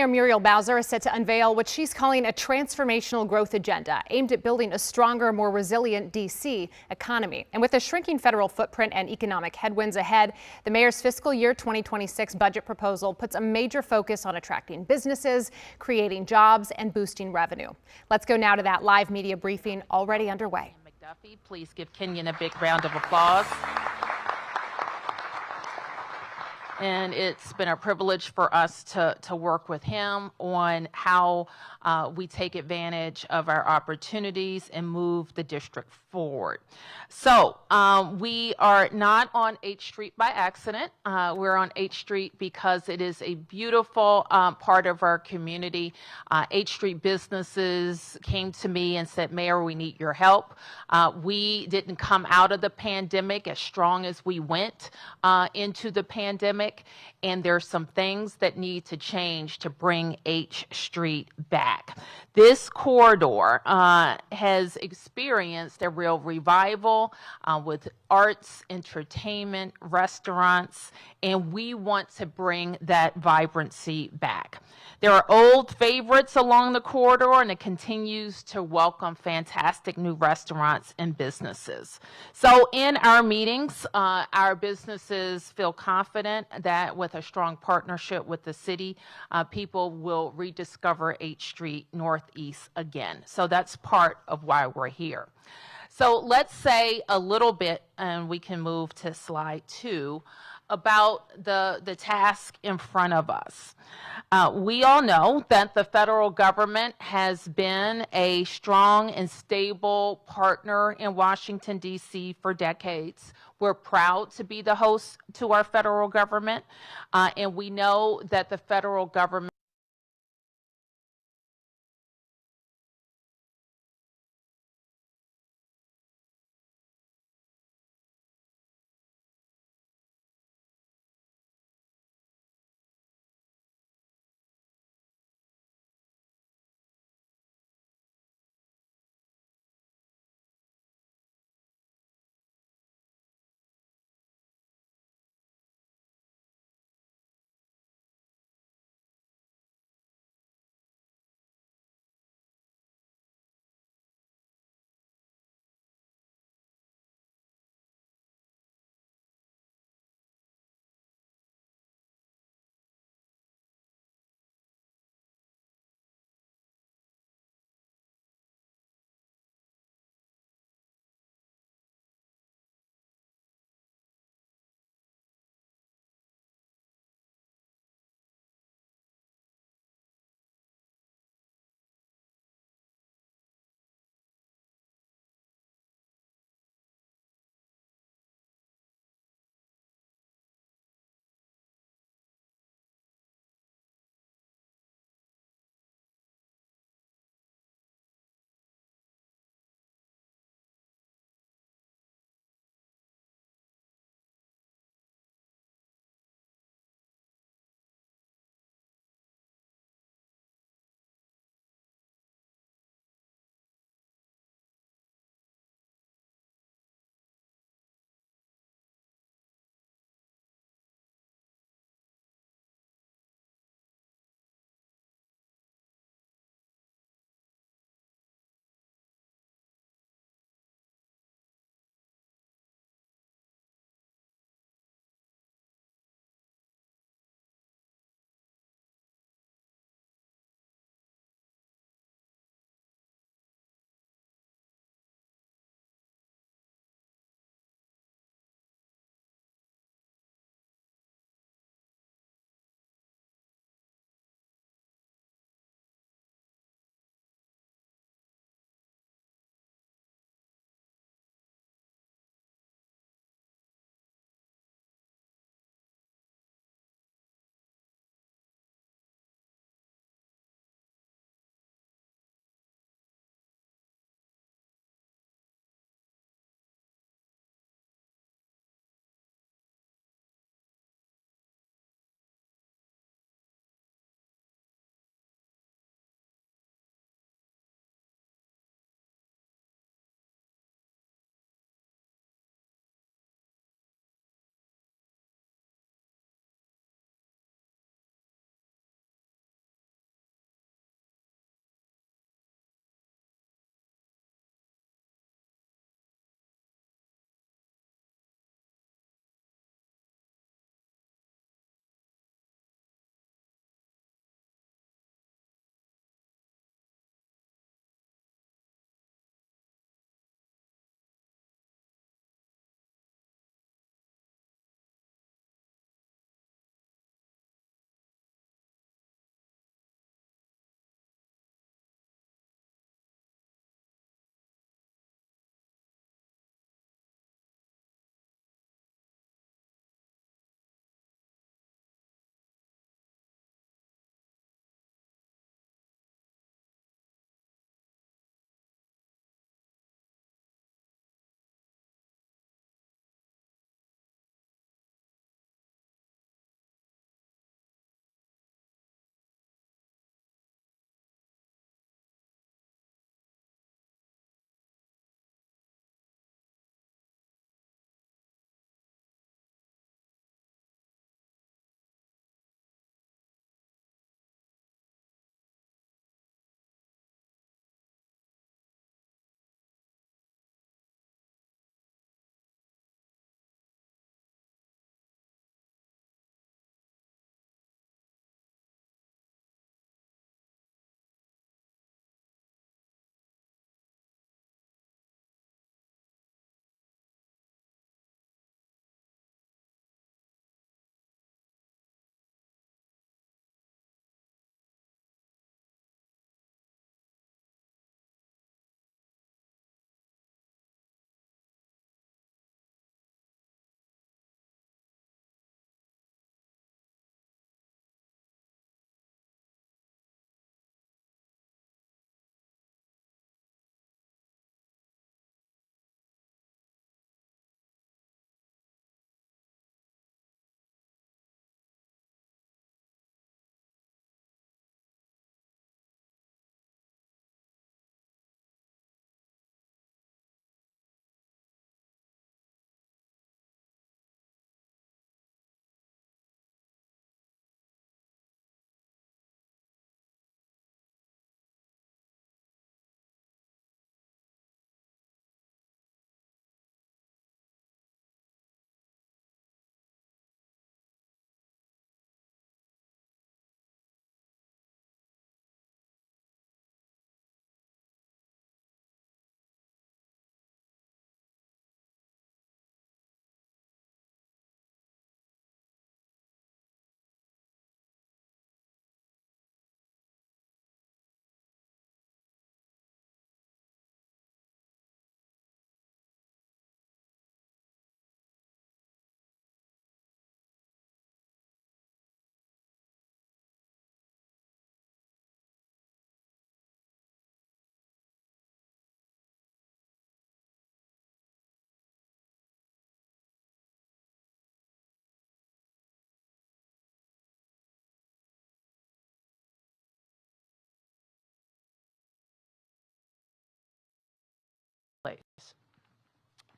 Mayor Muriel Bowser is set to unveil what she's calling a transformational growth agenda aimed at building a stronger, more resilient D.C. economy. And with a shrinking federal footprint and economic headwinds ahead, the mayor's fiscal year 2026 budget proposal puts a major focus on attracting businesses, creating jobs, and boosting revenue. Let's go now to that live media briefing already underway. McDuffie, please give Kenyon a big round of applause. And it's been a privilege for us to work with him on how we take advantage of our opportunities and move the district forward. So we are not on H Street by accident. We're on H Street because it is a beautiful part of our community. H Street businesses came to me and said, Mayor, we need your help. We didn't come out of the pandemic as strong as we went into the pandemic. And there's some things that need to change to bring H Street back. This corridor has experienced a real revival with arts, entertainment, restaurants, and we want to bring that vibrancy back. There are old favorites along the corridor, and it continues to welcome fantastic new restaurants and businesses. So in our meetings, our businesses feel confident that with a strong partnership with the city, people will rediscover H Street Northeast again. So that's part of why we're here. So let's say a little bit, and we can move to slide 2, about the task in front of us. We all know that the federal government has been a strong and stable partner in Washington, D.C. for decades. We're proud to be the host to our federal government, and we know that the federal government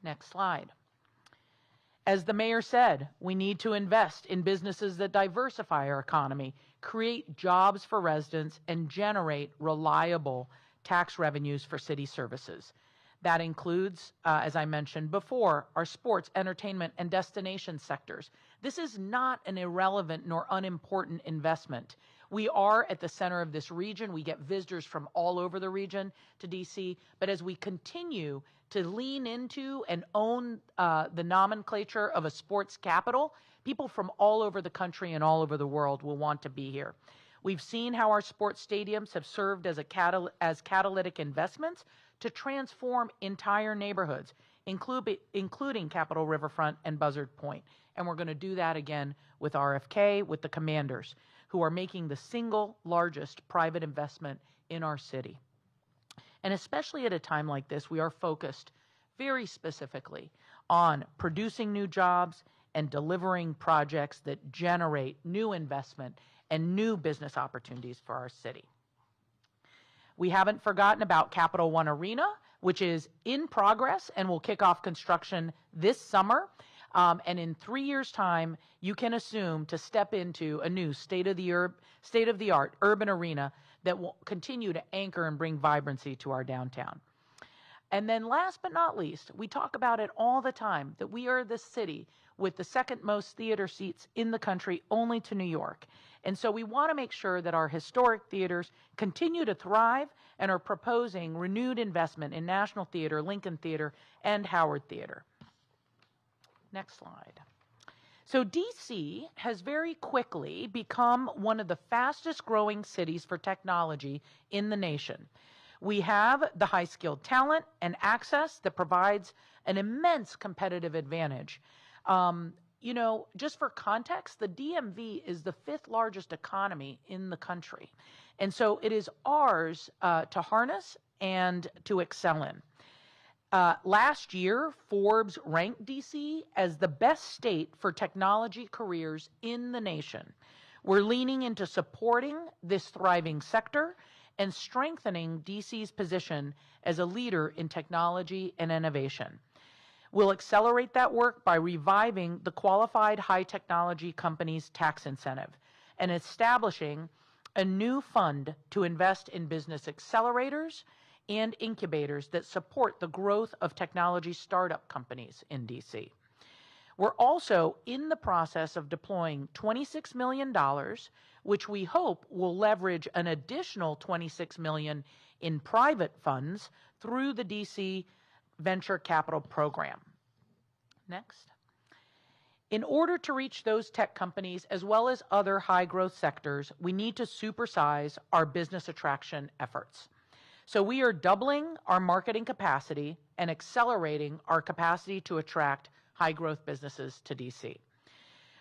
Next slide. As the mayor said, we need to invest in businesses that diversify our economy, create jobs for residents, and generate reliable tax revenues for city services. That includes, as I mentioned before, our sports, entertainment, and destination sectors. This is not an irrelevant nor unimportant investment. We are at the center of this region. We get visitors from all over the region to DC. But as we continue to lean into and own the nomenclature of a sports capital, people from all over the country and all over the world will want to be here. We've seen how our sports stadiums have served as catalytic investments to transform entire neighborhoods, including Capitol Riverfront and Buzzard Point. And we're going to do that again with RFK, with the Commanders, who are making the single largest private investment in our city. And especially at a time like this, we are focused very specifically on producing new jobs and delivering projects that generate new investment and new business opportunities for our city. We haven't forgotten about Capital One Arena, which is in progress and will kick off construction this summer. And in 3 years' time, you can assume to step into a new state-of-the-art urban arena that will continue to anchor and bring vibrancy to our downtown. And then last but not least, we talk about it all the time, that we are the city with the second most theater seats in the country, only to New York. And so we want to make sure that our historic theaters continue to thrive and are proposing renewed investment in National Theater, Lincoln Theater, and Howard Theater. Next slide. So DC has very quickly become one of the fastest growing cities for technology in the nation. We have the high-skilled talent and access that provides an immense competitive advantage. You know, just for context, the DMV is the 5th largest economy in the country. And so it is ours to harness and to excel in. Last year, Forbes ranked DC as the best state for technology careers in the nation. We're leaning into supporting this thriving sector and strengthening DC's position as a leader in technology and innovation. We'll accelerate that work by reviving the Qualified High Technology Companies Tax Incentive and establishing a new fund to invest in business accelerators and incubators that support the growth of technology startup companies in DC. We're also in the process of deploying $26 million, which we hope will leverage an additional $26 million in private funds through the DC Venture Capital Program. Next. In order to reach those tech companies as well as other high-growth sectors, we need to supersize our business attraction efforts. So we are doubling our marketing capacity and accelerating our capacity to attract high-growth businesses to DC.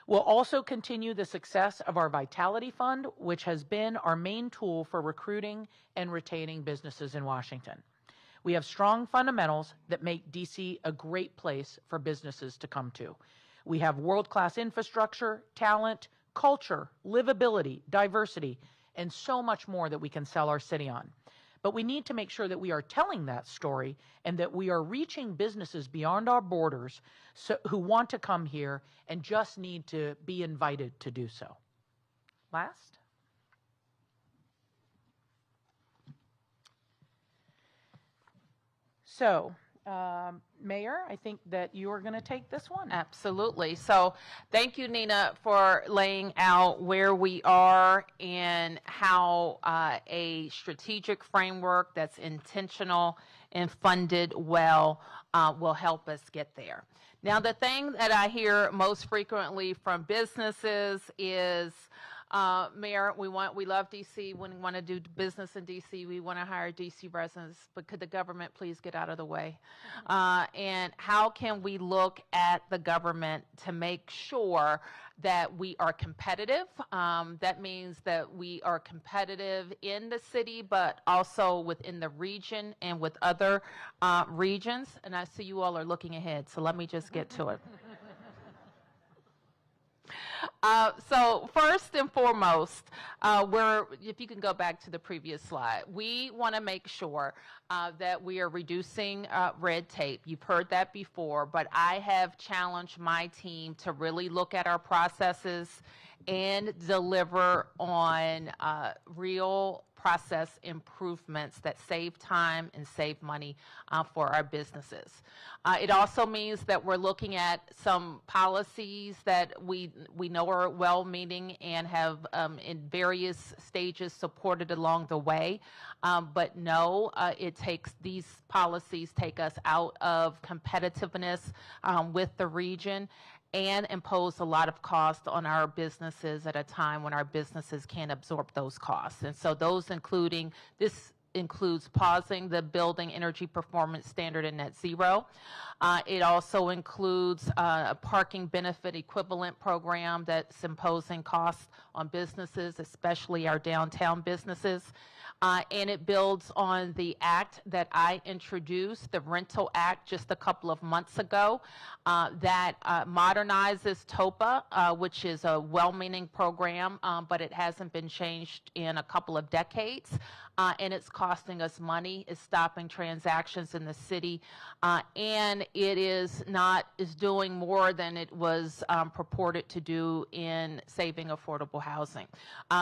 We'll also continue the success of our Vitality Fund, which has been our main tool for recruiting and retaining businesses in Washington. We have strong fundamentals that make DC a great place for businesses to come to. We have world-class infrastructure, talent, culture, livability, diversity, and so much more that we can sell our city on. But we need to make sure that we are telling that story and that we are reaching businesses beyond our borders who want to come here and just need to be invited to do so. Last. So, Mayor, I think that you are going to take this one. Absolutely. So thank you, Nina, for laying out where we are and how a strategic framework that's intentional and funded well will help us get there. Now, the thing that I hear most frequently from businesses is, Mayor, we love DC. We want to do business in DC. We want to hire DC residents, but could the government please get out of the way? And how can we look at the government to make sure that we are competitive? That means that we are competitive in the city, but also within the region and with other regions. And I see you all are looking ahead, so let me just get to it. So first and foremost, if you can go back to the previous slide, we want to make sure that we are reducing red tape. You've heard that before, but I have challenged my team to really look at our processes and deliver on real process improvements that save time and save money for our businesses. It also means that we're looking at some policies that we know are well-meaning and have in various stages supported along the way, but no, these policies take us out of competitiveness with the region and impose a lot of cost on our businesses at a time when our businesses can't absorb those costs. And so this includes pausing the building energy performance standard in net zero. It also includes a parking benefit equivalent program that's imposing costs on businesses, especially our downtown businesses. And it builds on the act that I introduced, the Rental Act, just a couple of months ago, that modernizes TOPA, which is a well-meaning program, but it hasn't been changed in a couple of decades. And it's costing us money, it's stopping transactions in the city, and it is doing more than it was purported to do in saving affordable housing.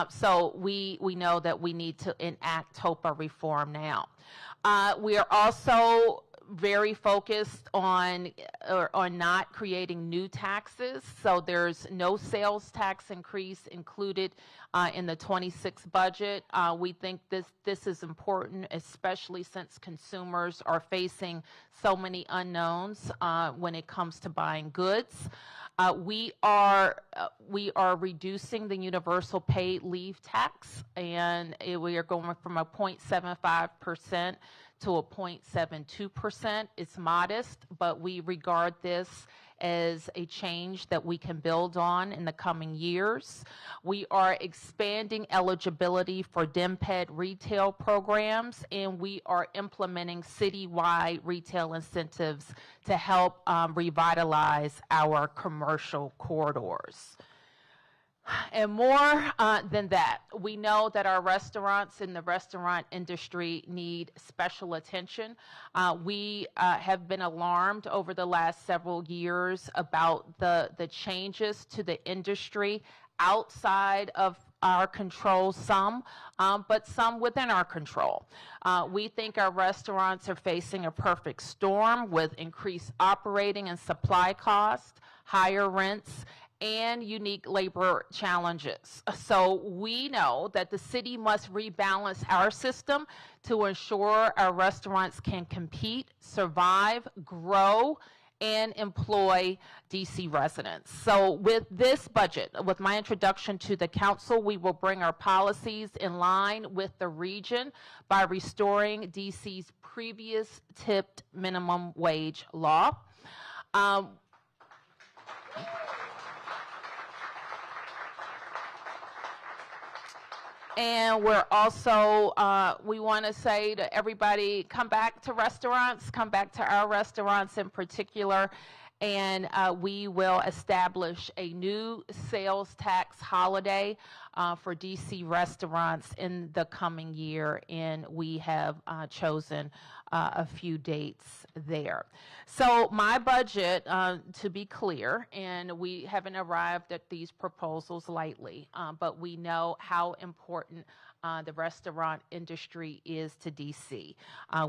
So we know that we need to enact TOPA reform now. We are also very focused on not creating new taxes. So there's no sales tax increase included in the 26 budget. We think this is important, especially since consumers are facing so many unknowns when it comes to buying goods. We are reducing the universal paid leave tax, and we are going from a 0.75% to a 0.72%. It's modest, but we regard this as a change that we can build on in the coming years. We are expanding eligibility for DMPED retail programs, and we are implementing citywide retail incentives to help revitalize our commercial corridors. And more than that, we know that our restaurants in the restaurant industry need special attention. We have been alarmed over the last several years about the changes to the industry outside of our control, but some within our control. We think our restaurants are facing a perfect storm with increased operating and supply costs, higher rents, and unique labor challenges. So we know that the city must rebalance our system to ensure our restaurants can compete, survive, grow, and employ DC residents. So with this budget, with my introduction to the council, we will bring our policies in line with the region by restoring DC's previous tipped minimum wage law. And we're also, we want to say to everybody, come back to restaurants, come back to our restaurants in particular, and we will establish a new sales tax holiday for DC restaurants in the coming year, and we have chosen a few dates there. So my budget, to be clear, and we haven't arrived at these proposals lightly, but we know how important the restaurant industry is to DC.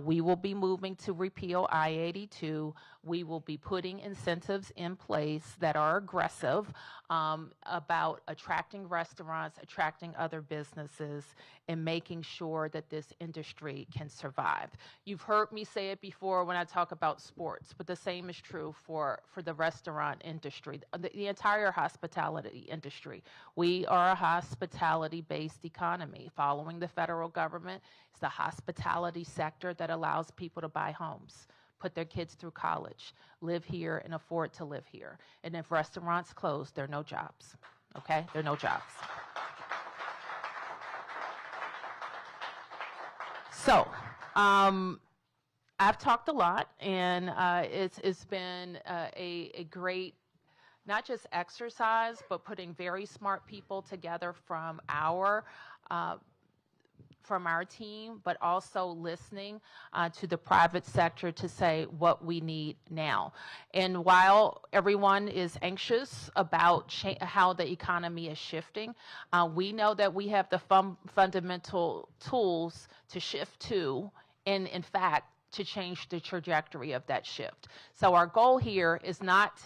We will be moving to repeal I-82. We will be putting incentives in place that are aggressive about attracting restaurants, attracting other businesses, and making sure that this industry can survive. You've heard me say it before when I talk about sports, but the same is true for the restaurant industry, the entire hospitality industry. We are a hospitality-based economy. Following the federal government, it's the hospitality sector that allows people to buy homes, put their kids through college, live here, and afford to live here. And if restaurants close, there are no jobs, okay? There are no jobs. So, I've talked a lot, and it's been a great not just exercise, but putting very smart people together from our team, but also listening to the private sector to say what we need now. And while everyone is anxious about how the economy is shifting, we know that we have the fundamental tools to shift to, and in fact, to change the trajectory of that shift. So our goal here is not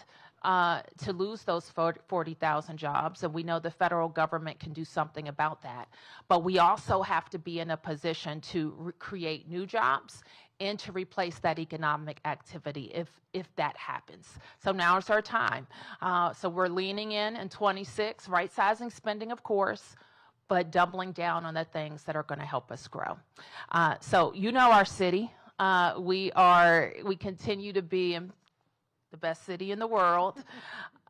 to lose those 40,000 jobs, and we know the federal government can do something about that. But we also have to be in a position to create new jobs and to replace that economic activity if that happens. So now's our time. So we're leaning in 26, right-sizing spending, of course, but doubling down on the things that are going to help us grow. So you know our city. We continue to be in the best city in the world,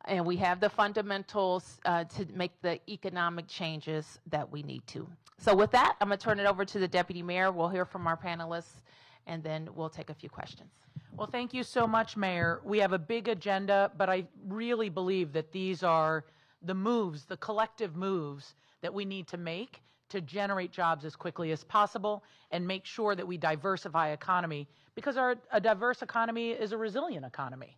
and we have the fundamentals to make the economic changes that we need to. So with that, I'm going to turn it over to the Deputy Mayor. We'll hear from our panelists, and then we'll take a few questions. Well, thank you so much, Mayor. We have a big agenda, but I really believe that these are the moves, the collective moves that we need to make to generate jobs as quickly as possible and make sure that we diversify economy, because a diverse economy is a resilient economy.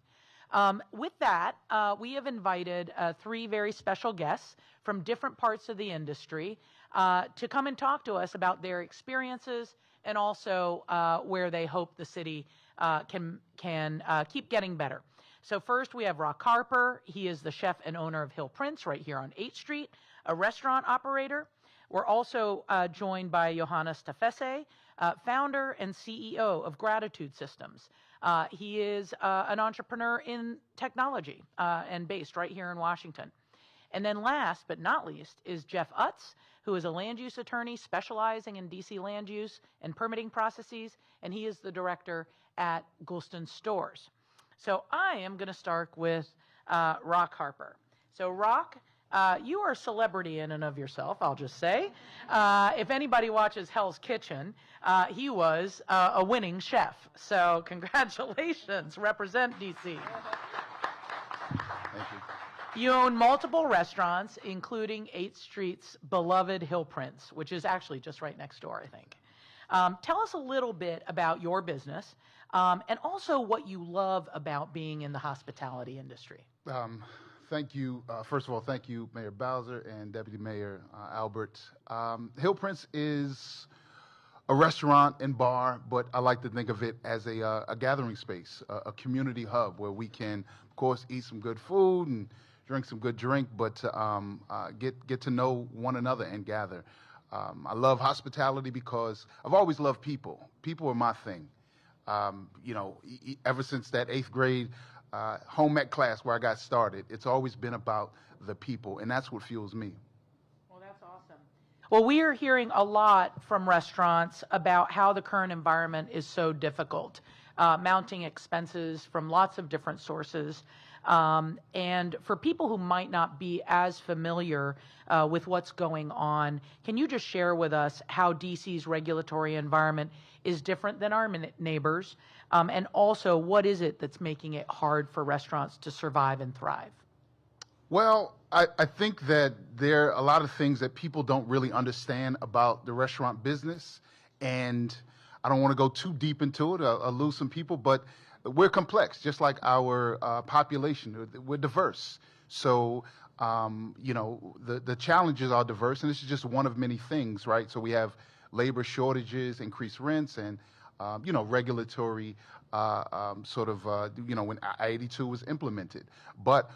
With that, we have invited 3 very special guests from different parts of the industry to come and talk to us about their experiences and also where they hope the city can keep getting better. So first we have Rock Harper. He is the chef and owner of Hill Prince right here on 8th Street, a restaurant operator. We're also joined by Johannes Tafese, founder and CEO of Gratitude Systems. He is an entrepreneur in technology and based right here in Washington. And then last but not least is Jeff Utz, who is a land use attorney specializing in DC land use and permitting processes, and he is the director at Gulston Stores. So I am going to start with Rock Harper. So Rock, you are a celebrity in and of yourself, I'll just say. If anybody watches Hell's Kitchen, he was a winning chef. So congratulations, represent DC. Thank you. You own multiple restaurants, including 8th Street's beloved Hill Prince, which is actually just right next door, I think. Tell us a little bit about your business and also what you love about being in the hospitality industry. Thank you. First of all, thank you, Mayor Bowser and Deputy Mayor Albert. Hill Prince is a restaurant and bar, but I like to think of it as a gathering space, a community hub where we can, of course, eat some good food and drink some good drink, but get to know one another and gather. I love hospitality because I've always loved people. People are my thing. Ever since that 8th grade home ec class where I got started, it's always been about the people, and that's what fuels me. Well, that's awesome. Well, we are hearing a lot from restaurants about how the current environment is so difficult, mounting expenses from lots of different sources. And for people who might not be as familiar with what's going on, can you just share with us how DC's regulatory environment is different than our neighbors? And also, what is it that's making it hard for restaurants to survive and thrive? Well, I think that there are a lot of things that people don't really understand about the restaurant business, and I don't want to go too deep into it. I'll lose some people, but we're complex, just like our population. We're diverse. So, the challenges are diverse, and this is just one of many things, right? So we have labor shortages, increased rents, and, regulatory when I-82 was implemented. But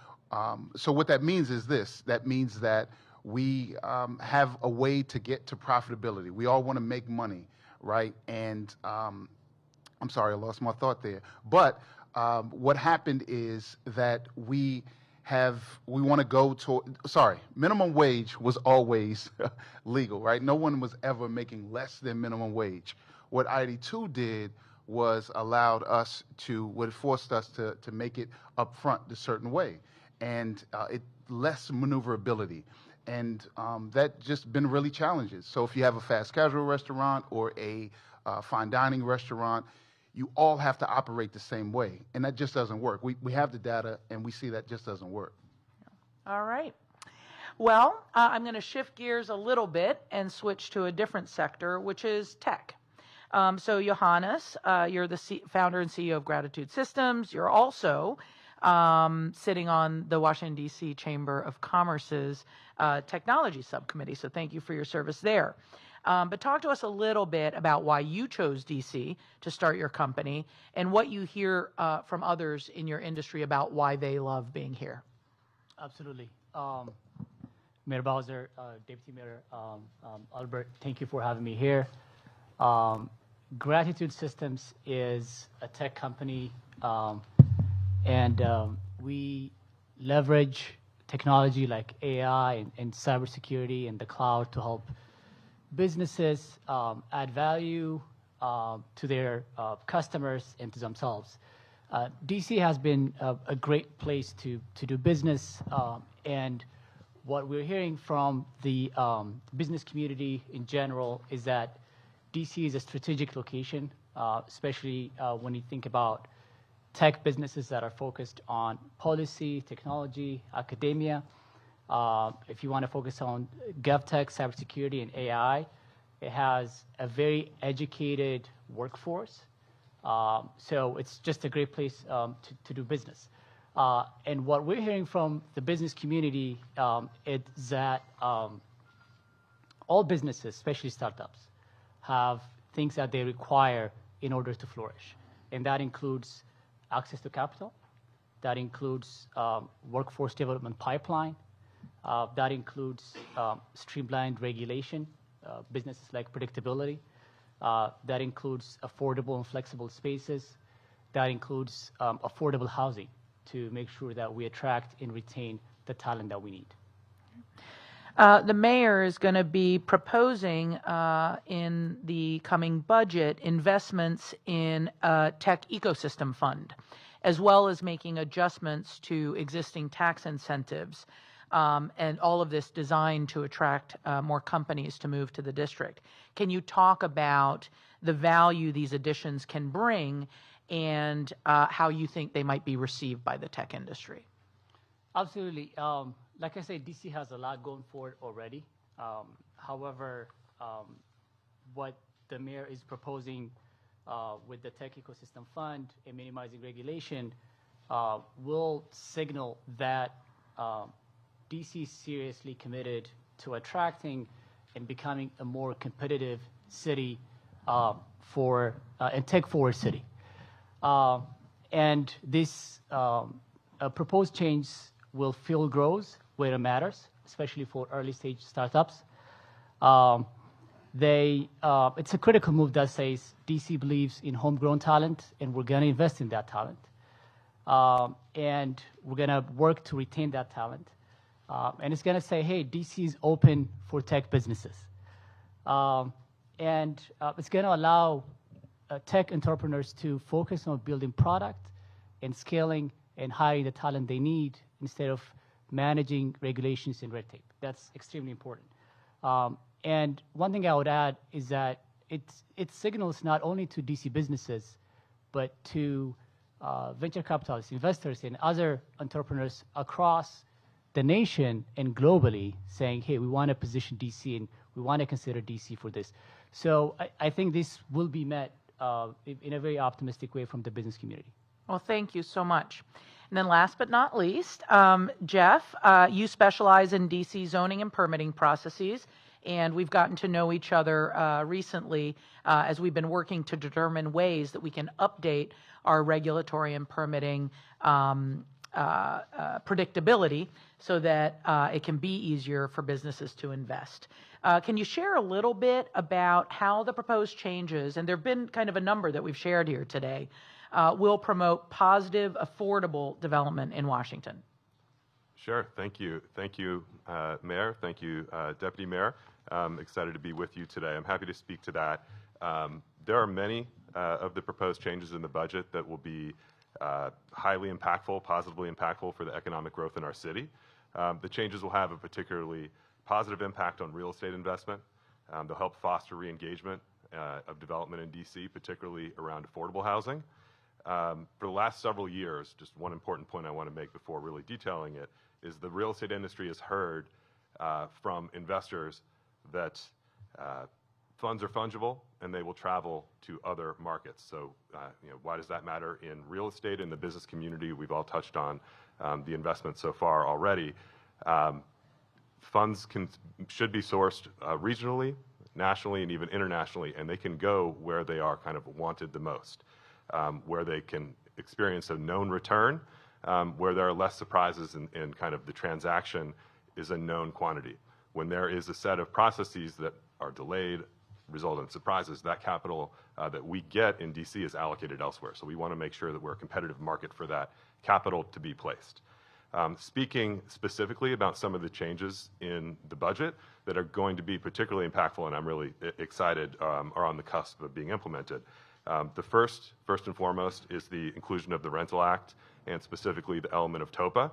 so what that means is this. That means that we have a way to get to profitability. We all want to make money, right? And I'm sorry, I lost my thought there. But what happened is that we want to go to, minimum wage was always legal, right? No one was ever making less than minimum wage. What I-82 did was it forced us to make it upfront a certain way. And it less maneuverability. And that just been really challenging. So if you have a fast casual restaurant or a fine dining restaurant, you all have to operate the same way. And that just doesn't work. We have the data and we see that just doesn't work. All right. Well, I'm going to shift gears a little bit and switch to a different sector, which is tech. So Johannes, you're the founder and CEO of Gratitude Systems. You're also sitting on the Washington, D.C. Chamber of Commerce's technology subcommittee. So thank you for your service there. But talk to us a little bit about why you chose D.C. to start your company and what you hear from others in your industry about why they love being here. Absolutely. Mayor Bowser, Deputy Mayor Albert, thank you for having me here. Gratitude Systems is a tech company, and we leverage technology like AI and cybersecurity and the cloud to help businesses add value to their customers and to themselves. DC has been a great place to do business, and what we're hearing from the business community in general is that DC is a strategic location, especially when you think about tech businesses that are focused on policy, technology, academia. If you want to focus on GovTech, cybersecurity, and AI, it has a very educated workforce. So it's just a great place to do business. And what we're hearing from the business community is that all businesses, especially startups, have things that they require in order to flourish. And that includes access to capital. That includes workforce development pipeline. That includes streamlined regulation, businesses like predictability. That includes affordable and flexible spaces. That includes affordable housing to make sure that we attract and retain the talent that we need. The mayor is going to be proposing in the coming budget investments in a tech ecosystem fund, as well as making adjustments to existing tax incentives, and all of this designed to attract more companies to move to the district. Can you talk about the value these additions can bring and how you think they might be received by the tech industry? Absolutely. Like I said, DC has a lot going for it already. However, what the mayor is proposing with the Tech Ecosystem Fund and minimizing regulation will signal that DC is seriously committed to attracting and becoming a more competitive city and tech-forward city. And this proposed change will fuel growth where it matters, especially for early-stage startups. It's a critical move that says DC believes in homegrown talent, and we're going to invest in that talent. And we're going to work to retain that talent. And it's going to say, hey, DC is open for tech businesses. And it's going to allow tech entrepreneurs to focus on building product and scaling and hiring the talent they need instead of managing regulations and red tape. That's extremely important. And one thing I would add is that it signals not only to DC businesses, but to venture capitalists, investors, and other entrepreneurs across the nation and globally saying, hey, we want to position DC and we want to consider DC for this. So I think this will be met in a very optimistic way from the business community. Well, thank you so much. And then last but not least, Jeff, you specialize in DC zoning and permitting processes, and we've gotten to know each other recently as we've been working to determine ways that we can update our regulatory and permitting predictability so that it can be easier for businesses to invest. Can you share a little bit about how the proposed changes, and there have been kind of a number that we've shared here today, will promote positive, affordable development in Washington? Sure. Thank you. Thank you, Mayor. Thank you, Deputy Mayor. I'm excited to be with you today. I'm happy to speak to that. There are many of the proposed changes in the budget that will be highly impactful, positively impactful for the economic growth in our city. The changes will have a particularly positive impact on real estate investment. They'll help foster re-engagement of development in DC, particularly around affordable housing. for the last several years, just one important point I want to make before really detailing it, is the real estate industry has heard from investors that funds are fungible and they will travel to other markets. So, why does that matter in real estate, in the business community? We've all touched on the investment so far already. Funds should be sourced regionally, nationally, and even internationally, and they can go where they are kind of wanted the most, where they can experience a known return, where there are less surprises in kind of the transaction is a known quantity. When there is a set of processes that are delayed, result in surprises, that capital that we get in DC is allocated elsewhere. So we want to make sure that we're a competitive market for that capital to be placed. Speaking specifically about some of the changes in the budget that are going to be particularly impactful, and I'm really excited are on the cusp of being implemented. The first and foremost is the inclusion of the Rental Act and specifically the element of TOPA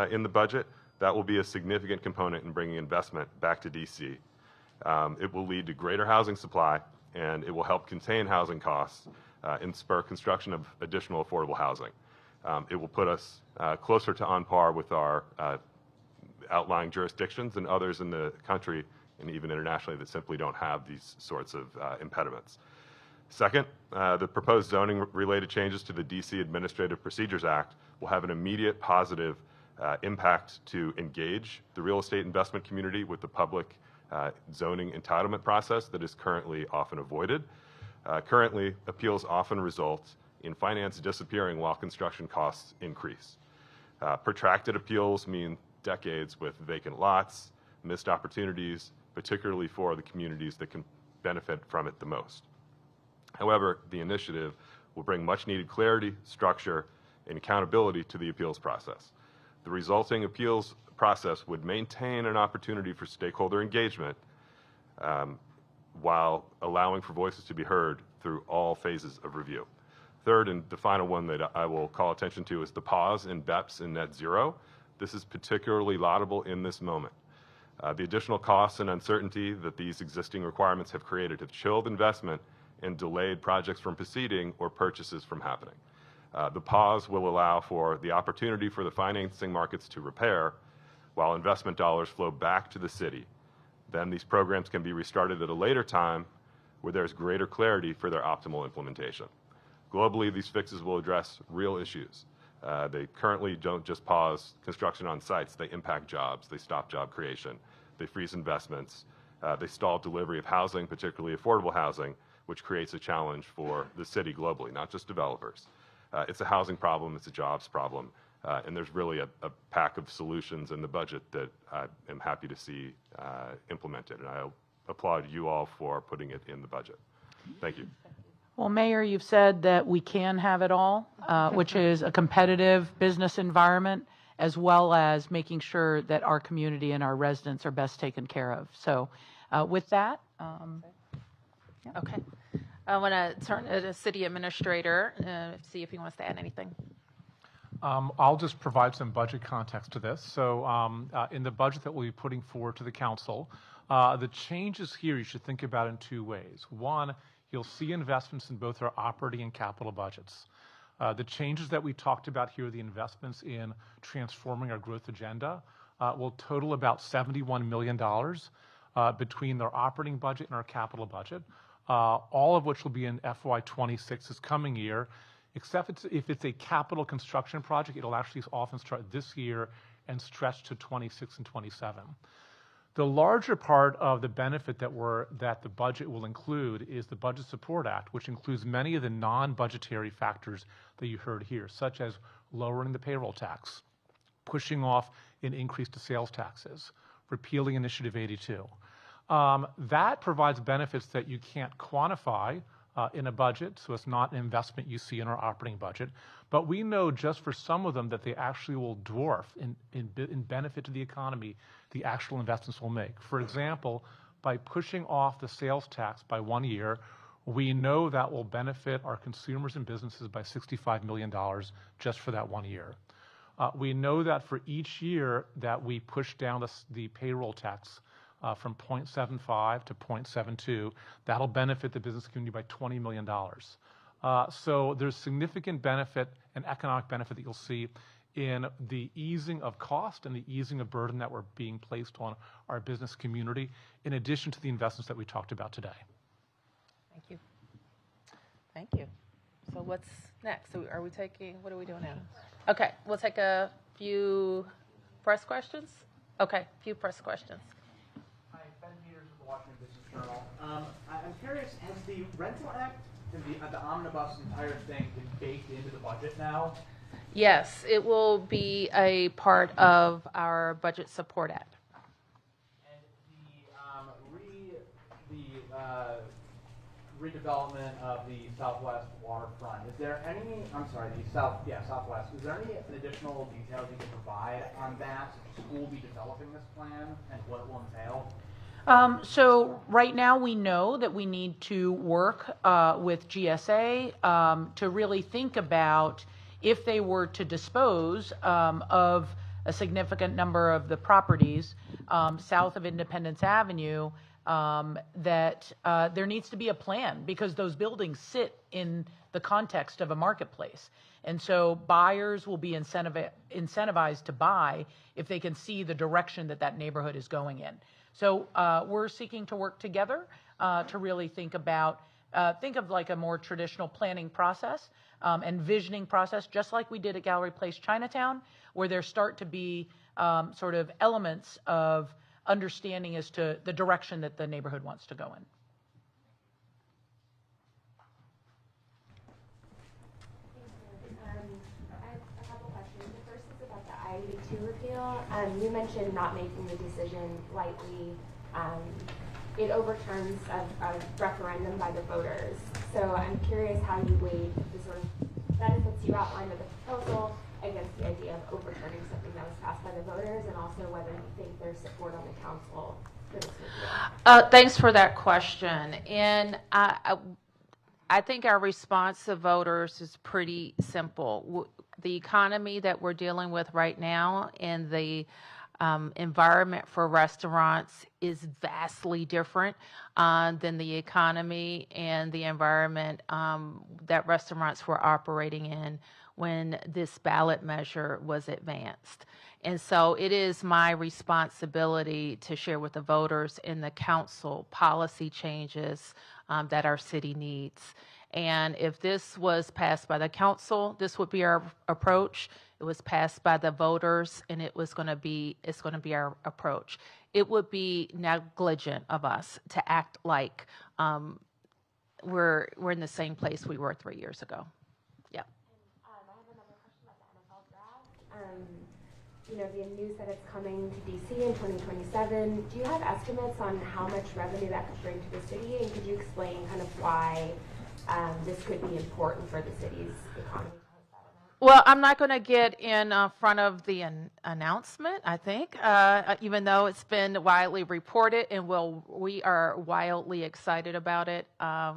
in the budget. That will be a significant component in bringing investment back to DC. It will lead to greater housing supply, and it will help contain housing costs and spur construction of additional affordable housing. It will put us closer to on par with our outlying jurisdictions and others in the country and even internationally that simply don't have these sorts of impediments. Second, the proposed zoning-related changes to the DC Administrative Procedures Act will have an immediate positive impact to engage the real estate investment community with the public zoning entitlement process that is currently often avoided. Currently, appeals often result in finance disappearing while construction costs increase. Protracted appeals mean decades with vacant lots, missed opportunities, particularly for the communities that can benefit from it the most. However, the initiative will bring much needed clarity, structure, and accountability to the appeals process. The resulting appeals process would maintain an opportunity for stakeholder engagement while allowing for voices to be heard through all phases of review. Third, and the final one that I will call attention to, is the pause in BEPS and net zero. This is particularly laudable in this moment. The additional costs and uncertainty that these existing requirements have created have chilled investment and delayed projects from proceeding or purchases from happening. The pause will allow for the opportunity for the financing markets to repair while investment dollars flow back to the city. Then these programs can be restarted at a later time where there's greater clarity for their optimal implementation. Globally, these fixes will address real issues. They currently don't just pause construction on sites, they impact jobs, they stop job creation, they freeze investments, they stall delivery of housing, particularly affordable housing, which creates a challenge for the city globally, not just developers. It's a housing problem, it's a jobs problem, and there's really a pack of solutions in the budget that I am happy to see implemented, and I applaud you all for putting it in the budget. Thank you. Well, Mayor, you've said that we can have it all, which is a competitive business environment, as well as making sure that our community and our residents are best taken care of. So with that, Okay. I want to turn to the city administrator, see if he wants to add anything. I'll just provide some budget context to this. So in the budget that we'll be putting forward to the council, the changes here you should think about in two ways. One, you'll see investments in both our operating and capital budgets. The changes that we talked about here, the investments in transforming our growth agenda, will total about $71 million between our operating budget and our capital budget, all of which will be in FY26 this coming year, except if it's a capital construction project, it'll actually often start this year and stretch to 26 and 27. The larger part of the benefit that the budget will include is the Budget Support Act, which includes many of the non-budgetary factors that you heard here, such as lowering the payroll tax, pushing off an increase to sales taxes, repealing Initiative 82. That provides benefits that you can't quantify in a budget, so it's not an investment you see in our operating budget. But we know just for some of them that they actually will dwarf in benefit to the economy the actual investments we'll make. For example, by pushing off the sales tax by 1 year, we know that will benefit our consumers and businesses by $65 million just for that 1 year. We know that for each year that we push down the payroll tax from 0.75 to 0.72, that'll benefit the business community by $20 million. So there's significant benefit and economic benefit that you'll see in the easing of cost and the easing of burden that we're being placed on our business community, in addition to the investments that we talked about today. Thank you. Thank you. So what's next? So are we taking, what are we doing now? Okay, we'll take a few press questions. Okay, few press questions. Hi, Ben Peters with the Washington Business Journal. I'm curious, has the Rental Act and the omnibus entire thing been baked into the budget now? Yes, it will be a part of our Budget Support Act. And the redevelopment of the Southwest waterfront, is there any, Southwest, is there any additional details you can provide on that? Who will be developing this plan and what it will entail? So right now we know that we need to work with GSA to really think about if they were to dispose of a significant number of the properties south of Independence Avenue, that there needs to be a plan, because those buildings sit in the context of a marketplace. And so buyers will be incentivized to buy if they can see the direction that that neighborhood is going in. So we're seeking to work together to really think of like a more traditional planning process and visioning process, just like we did at Gallery Place Chinatown, where there start to be sort of elements of understanding as to the direction that the neighborhood wants to go in. I have a couple questions. The first is about the I-82 repeal. You mentioned not making the decision lightly. It overturns a referendum by the voters. So I'm curious how you weighed the sort of benefits you outlined of the proposal against the idea of overturning something that was passed by the voters, and also whether you think there's support on the council for this repeal. Thanks for that question. And I think our response to voters is pretty simple. The economy that we're dealing with right now and the environment for restaurants is vastly different than the economy and the environment that restaurants were operating in when this ballot measure was advanced. And so it is my responsibility to share with the voters and the council policy changes that our city needs. And if this was passed by the council, this would be our approach. It was passed by the voters, and it's going to be our approach. It would be negligent of us to act like we're in the same place we were 3 years ago. Yeah. I have another question about the NFL draft. The news that it's coming to DC in 2027. Do you have estimates on how much revenue that could bring to the city? And could you explain kind of why this could be important for the city's economy? Well, I'm not going to get in front of the announcement, I think, even though it's been widely reported, and we are wildly excited about it.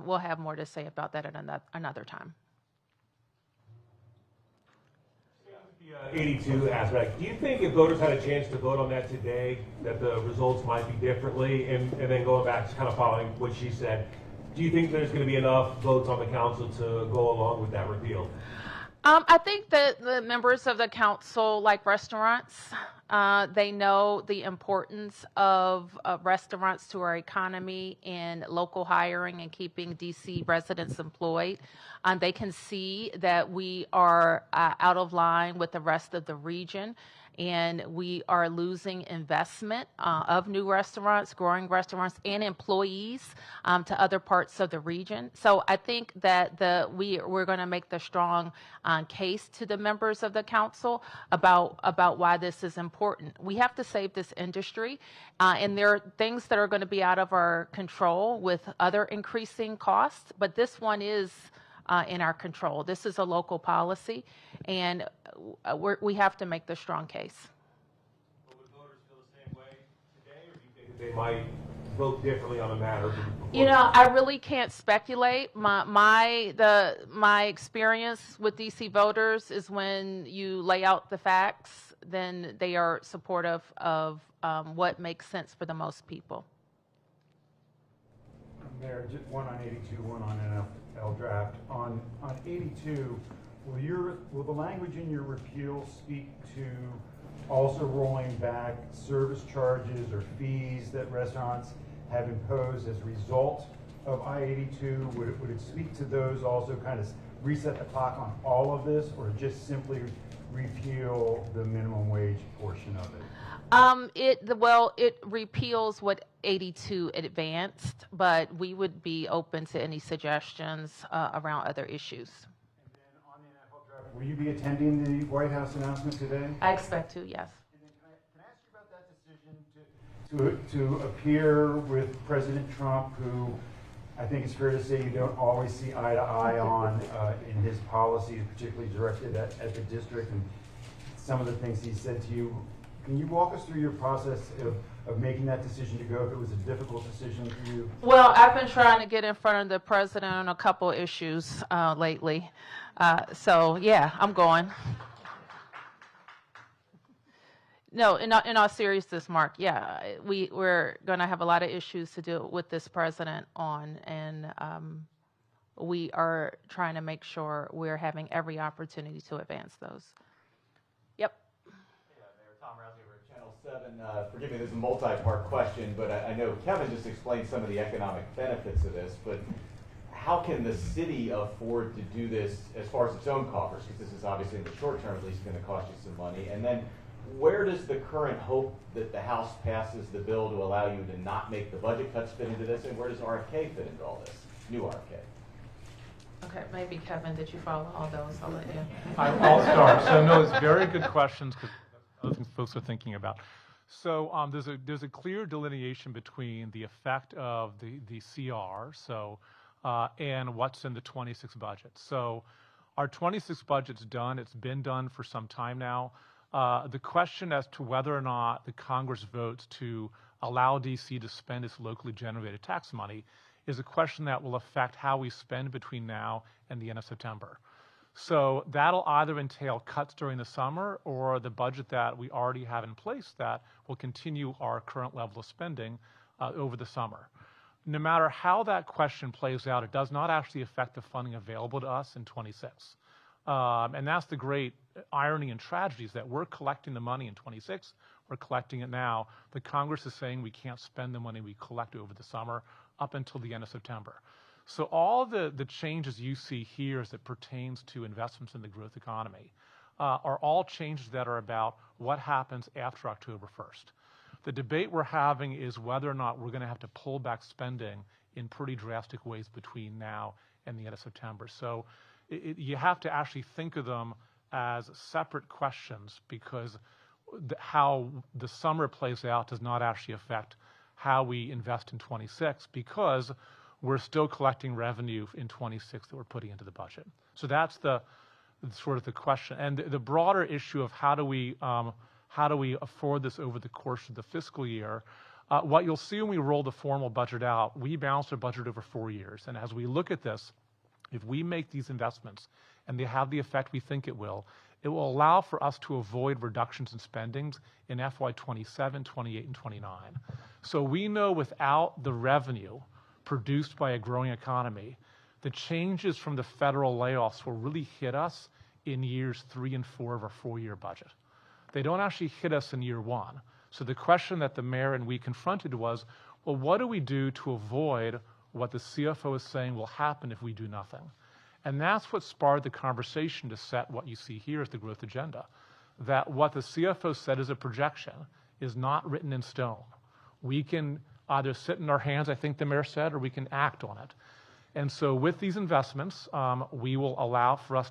We'll have more to say about that at another time. The 82 aspect, do you think if voters had a chance to vote on that today, that the results might be differently? And then going back to kind of following what she said, do you think there's going to be enough votes on the council to go along with that repeal? I think that the members of the council like restaurants. They know the importance of restaurants to our economy and local hiring and keeping DC residents employed. They can see that we are out of line with the rest of the region, and we are losing investment of new restaurants, growing restaurants, and employees to other parts of the region. So I think that we're going to make the strong case to the members of the council about why this is important. We have to save this industry, and there are things that are going to be out of our control with other increasing costs, but this one is in our control. This is a local policy, and we have to make the strong case. Well, would voters feel the same way today, or do you think that they might vote differently on a matter? I really can't speculate. My experience with DC voters is when you lay out the facts, then they are supportive of what makes sense for the most people. Mayor, just one on 82, one on NFL draft. On 82, will the language in your repeal speak to also rolling back service charges or fees that restaurants have imposed as a result of I-82? Would it speak to those, also kind of reset the clock on all of this, or just simply repeal the minimum wage portion of it? It repeals what 82 advanced, but we would be open to any suggestions around other issues. And then on the NFL draft, will you be attending the White House announcement today? I expect to, yes. And then can I ask you about that decision to appear with President Trump, who I think it's fair to say you don't always see eye to eye on in his policies, particularly directed at the district, and some of the things he said to you. Can you walk us through your process of making that decision to go, if it was a difficult decision for you? Well, I've been trying to get in front of the president on a couple issues lately. So, yeah, I'm going. No, in all seriousness, Mark, yeah, we're going to have a lot of issues to deal with this president on, and we are trying to make sure we're having every opportunity to advance those. Yep. Tom Rousey over at Channel 7. Forgive me, this is a multi-part question, but I know Kevin just explained some of the economic benefits of this, but how can the city afford to do this as far as its own coffers? Because this is obviously in the short term at least going to cost you some money. And then where does the current hope that the House passes the bill to allow you to not make the budget cuts fit into this? And where does RFK fit into all this? New RFK. Okay, maybe Kevin, did you follow all those? I'll let you. I'll start. So no, it's very good questions, because other things folks are thinking about. So there's a clear delineation between the effect of the CR, and what's in the 26 budget. So our 26 budget's done. It's been done for some time now. The question as to whether or not the Congress votes to allow DC to spend its locally generated tax money is a question that will affect how we spend between now and the end of September. So that'll either entail cuts during the summer, or the budget that we already have in place that will continue our current level of spending over the summer. No matter how that question plays out, it does not actually affect the funding available to us in 26. And that's the great irony and tragedy, is that we're collecting the money in 26, we're collecting it now. The Congress is saying we can't spend the money we collect over the summer up until the end of September. So all the changes you see here as it pertains to investments in the growth economy are all changes that are about what happens after October 1st. The debate we're having is whether or not we're going to have to pull back spending in pretty drastic ways between now and the end of September. So you have to actually think of them as separate questions, because how the summer plays out does not actually affect how we invest in 26, because we're still collecting revenue in 26 that we're putting into the budget. So that's the sort of the question. And the broader issue of how do we afford this over the course of the fiscal year, what you'll see when we roll the formal budget out, we balance our budget over 4 years. And as we look at this, if we make these investments and they have the effect we think it will allow for us to avoid reductions in spendings in FY27, 28, and 29. So we know without the revenue produced by a growing economy, the changes from the federal layoffs will really hit us in years 3 and 4 of our 4-year budget. They don't actually hit us in year 1. So the question that the mayor and we confronted was, well, what do we do to avoid what the CFO is saying will happen if we do nothing? And that's what sparked the conversation to set what you see here as the growth agenda. That what the CFO said as a projection is not written in stone. We can either sit in our hands, I think the mayor said, or we can act on it. And so with these investments, we will allow for us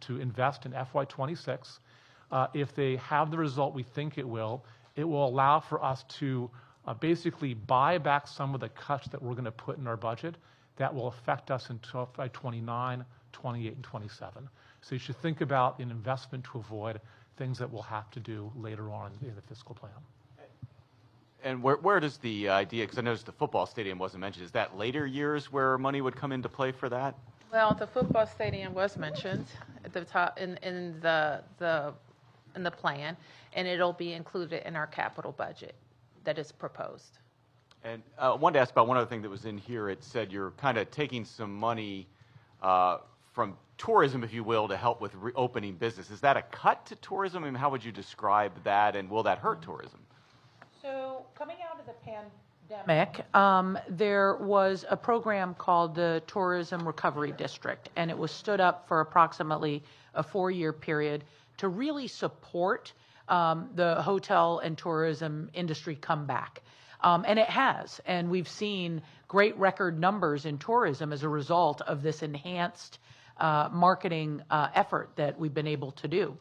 to invest in FY26. If they have the result we think it will allow for us to basically buy back some of the cuts that we're going to put in our budget that will affect us in FY29, 28, and 27. So you should think about an investment to avoid things that we'll have to do later on in the fiscal plan. And where does the idea, because I noticed the football stadium wasn't mentioned, is that later years where money would come into play for that? Well, the football stadium was mentioned at the top in the plan, and it'll be included in our capital budget that is proposed. And I wanted to ask about one other thing that was in here. It said you're kind of taking some money from tourism, if you will, to help with reopening business. Is that a cut to tourism? I mean, how would you describe that, and will that hurt tourism? So coming out of the pandemic, there was a program called the Tourism Recovery District, and it was stood up for approximately a 4-year period to really support the hotel and tourism industry come back. And it has, and we've seen great record numbers in tourism as a result of this enhanced marketing effort that we've been able to do.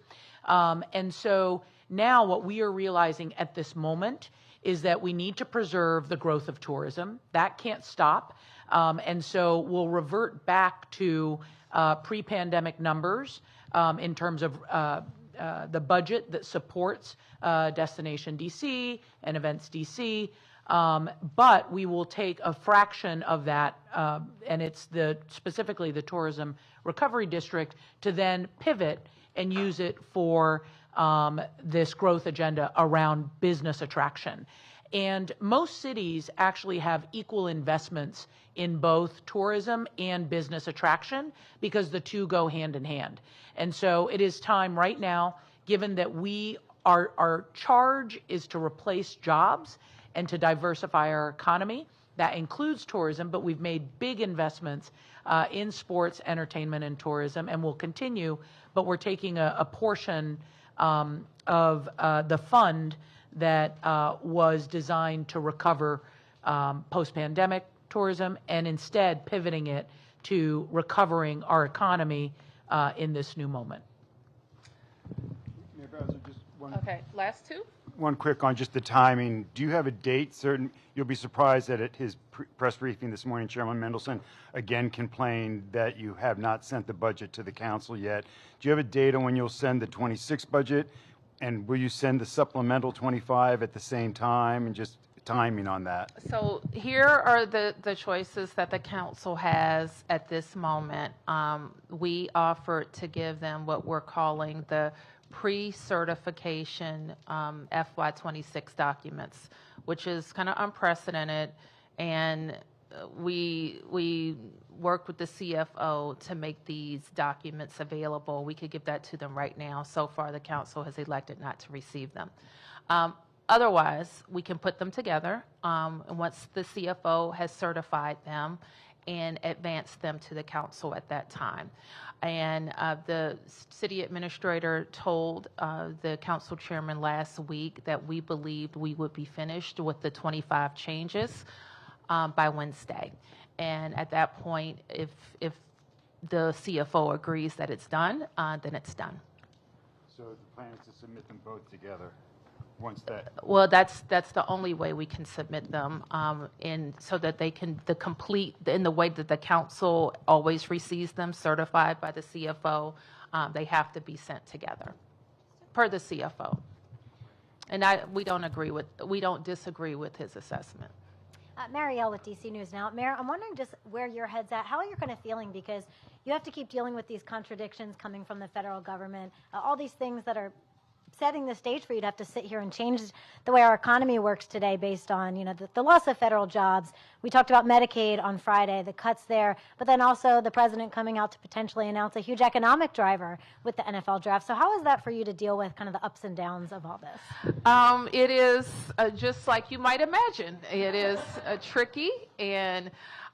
And so now what we are realizing at this moment is that we need to preserve the growth of tourism. That can't stop. And so we'll revert back to pre-pandemic numbers in terms of the budget that supports Destination DC and Events DC. But we will take a fraction of that, and it's specifically the Tourism Recovery District, to then pivot and use it for this growth agenda around business attraction. And most cities actually have equal investments in both tourism and business attraction because the two go hand in hand. And so it is time right now, given that our charge is to replace jobs and to diversify our economy. That includes tourism, but we've made big investments in sports, entertainment, and tourism, and will continue. But we're taking a portion of the fund that was designed to recover post-pandemic tourism, and instead pivoting it to recovering our economy in this new moment. Mayor Bowser, just one. Okay, last two. One quick on just the timing. Do you have a date certain? You'll be surprised that at his press briefing this morning, Chairman Mendelson again complained that you have not sent the budget to the council yet. Do you have a date on when you'll send the 26 budget? And will you send the supplemental 25 at the same time, and just timing on that? So here are the choices that the council has at this moment. We offered to give them what we're calling the pre-certification FY26 documents, which is kind of unprecedented, and we worked with the CFO to make these documents available. We could give that to them right now. So far, the council has elected not to receive them. Otherwise, we can put them together once the CFO has certified them and advance them to the council at that time. And the city administrator told the council chairman last week that we believed we would be finished with the 25 changes by Wednesday. And at that point, if the CFO agrees that it's done, then it's done. So the plan is to submit them both together once that. Well, that's the only way we can submit them, so that they can complete in the way that the council always receives them, certified by the CFO. They have to be sent together, per the CFO. And we don't disagree with his assessment. Marielle with DC News Now. Mayor, I'm wondering just where your head's at. How are you kind of feeling? Because you have to keep dealing with these contradictions coming from the federal government, all these things that are setting the stage for you to have to sit here and change the way our economy works today based on, the loss of federal jobs. We talked about Medicaid on Friday, the cuts there, but then also the president coming out to potentially announce a huge economic driver with the NFL draft. So how is that for you to deal with kind of the ups and downs of all this? It is just like you might imagine. It is tricky, and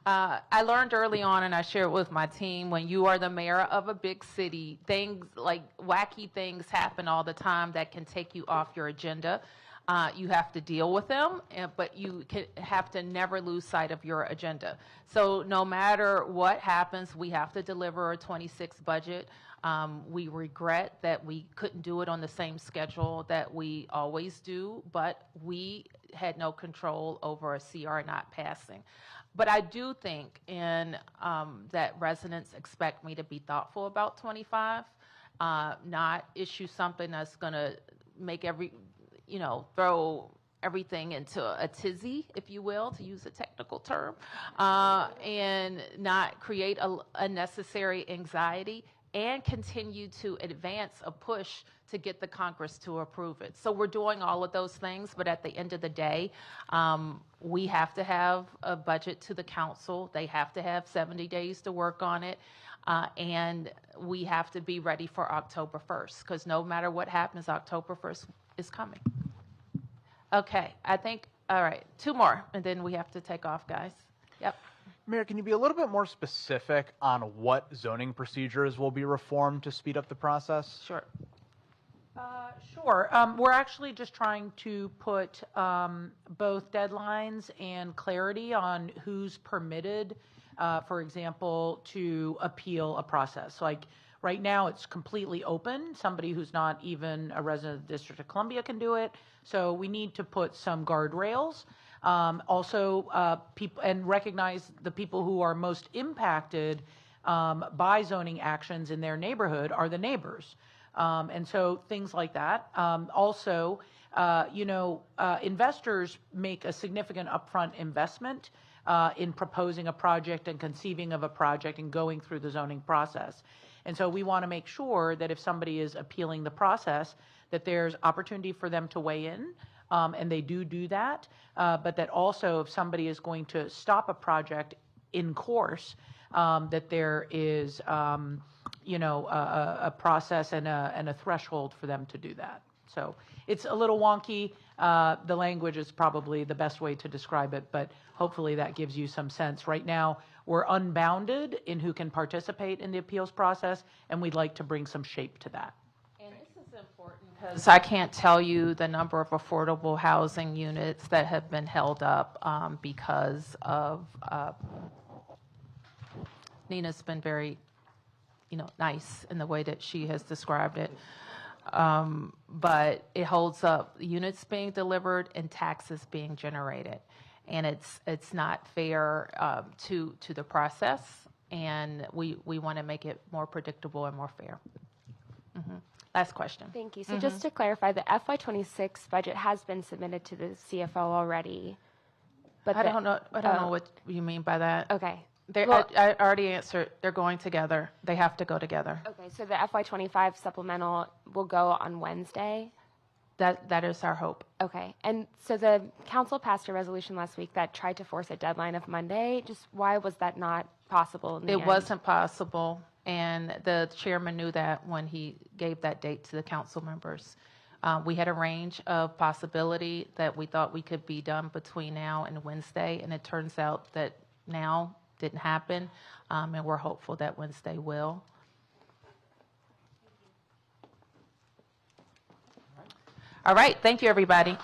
I learned early on, and I share it with my team, when you are the mayor of a big city, things like wacky things happen all the time that can take you off your agenda. You have to deal with them, but you have to never lose sight of your agenda. So no matter what happens, we have to deliver a 26 budget. We regret that we couldn't do it on the same schedule that we always do, but we had no control over a CR not passing. But I do think that residents expect me to be thoughtful about 25, not issue something that's going to make throw everything into a tizzy, if you will, to use a technical term, and not create unnecessary anxiety. and continue to advance a push to get the Congress to approve it. So we're doing all of those things, but at the end of the day, we have to have a budget to the council. They have to have 70 days to work on it. And we have to be ready for October 1st, because no matter what happens, October 1st is coming. Okay, I think, all right, 2 more, and then we have to take off, guys. Yep. Mayor, can you be a little bit more specific on what zoning procedures will be reformed to speed up the process? Sure. Sure. We're actually just trying to put both deadlines and clarity on who's permitted, for example, to appeal a process. Like right now, it's completely open. Somebody who's not even a resident of the District of Columbia can do it. So we need to put some guardrails. Also, people and recognize the people who are most impacted by zoning actions in their neighborhood are the neighbors. And so things like that. Also, investors make a significant upfront investment in proposing a project and conceiving of a project and going through the zoning process. And so we want to make sure that if somebody is appealing the process, that there's opportunity for them to weigh in, and they do that, but that also if somebody is going to stop a project in course, that there is a process and a threshold for them to do that. So it's a little wonky. The language is probably the best way to describe it, but hopefully that gives you some sense. Right now, we're unbounded in who can participate in the appeals process, and we'd like to bring some shape to that. And this is important because I can't tell you the number of affordable housing units that have been held up because of Nina's been very nice in the way that she has described it. But it holds up units being delivered and taxes being generated. And it's not fair to the process, and we want to make it more predictable and more fair. Mm-hmm. Last question. Thank you. So just to clarify, the FY26 budget has been submitted to the CFO already. But I don't know what you mean by that. Okay. I already answered. They're going together. They have to go together. Okay, so the FY25 supplemental will go on Wednesday? That is our hope. Okay, and so the council passed a resolution last week that tried to force a deadline of Monday. Just why was that not possible in the end? It wasn't possible, and the chairman knew that when he gave that date to the council members. We had a range of possibility that we thought we could be done between now and Wednesday, and it turns out that now didn't happen, and we're hopeful that Wednesday will. All right, thank you, everybody.